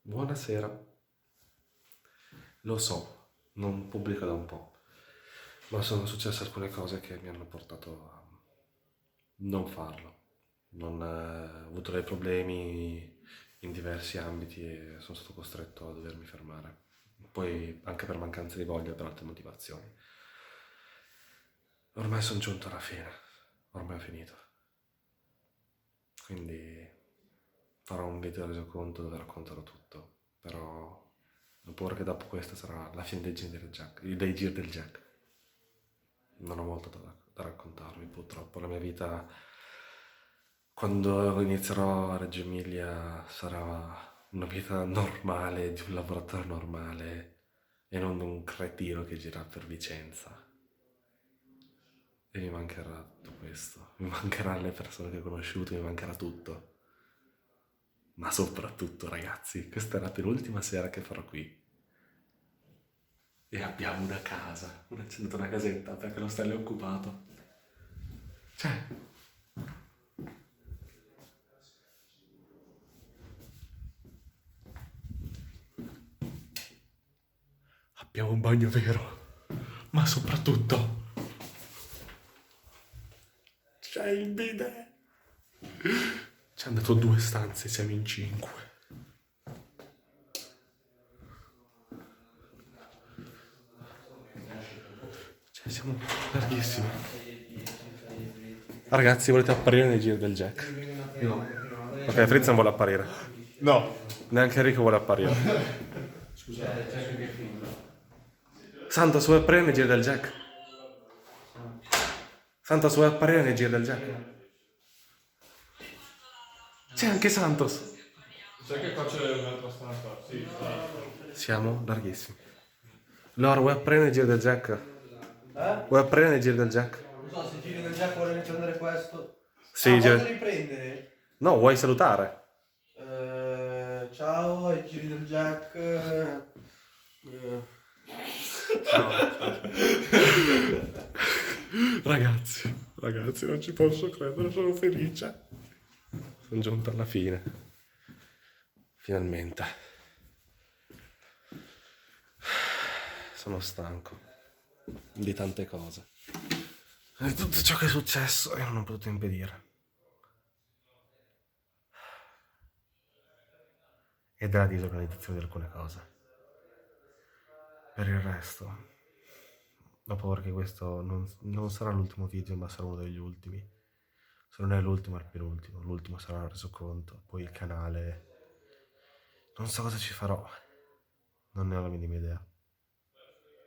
Buonasera. Lo so, non pubblico da un po', ma sono successe alcune cose che mi hanno portato a non farlo. Ho avuto dei problemi in diversi ambiti e sono stato costretto a dovermi fermare. Poi anche per mancanza di voglia e per altre motivazioni. Ormai sono giunto alla fine, ormai ho finito. Quindi farò un video resoconto dove racconterò tutto, però ho paura che dopo questa sarà la fine dei Gir del Jack. Non ho molto da raccontarvi, purtroppo. La mia vita, quando inizierò a Reggio Emilia, sarà una vita normale, di un lavoratore normale e non di un cretino che gira per Vicenza. E mi mancherà tutto questo, mi mancheranno le persone che ho conosciuto, mi mancherà tutto. Ma soprattutto, ragazzi, questa è la penultima sera che farò qui. E abbiamo una casa, ho accenduto una casetta perché l'ostello è occupato. Cioè, abbiamo un bagno vero, ma soprattutto c'è il bidet. Ci hanno dato 2 stanze, siamo in 5. Cioè, siamo larghissimi. Ragazzi, volete apparire nei giri del Jack? No. Ok, Fritz non vuole apparire. No. Neanche Enrico vuole apparire. Santos, vuoi apparire nei giri del Jack? Santos, vuoi apparire nei giri del Jack? C'è anche Santos. Sai che qua c'è un'altra stanza? Sì. Siamo larghissimi. Loro, vuoi apparire nei giri del Jack? Vuoi apparire nei giri del Jack? Non so se giri del Jack vuole riprendere questo. Sì, voglio riprendere. No, vuoi salutare? Ciao ai giri del Jack. Ragazzi, non ci posso credere, sono felice. Sono giunto alla fine. Finalmente. Sono stanco di tante cose. Di tutto ciò che è successo e non ho potuto impedire. E della disorganizzazione di alcune cose. Per il resto, ho paura che questo non sarà l'ultimo video, ma sarà uno degli ultimi. Se non è l'ultimo, è il penultimo. L'ultimo sarà il resoconto, poi il canale. Non so cosa ci farò. Non ne ho la minima idea.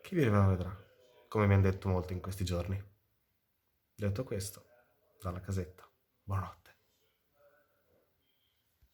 Chi vivrà vedrà, come mi hanno detto molti in questi giorni. Detto questo, dalla casetta, buonanotte.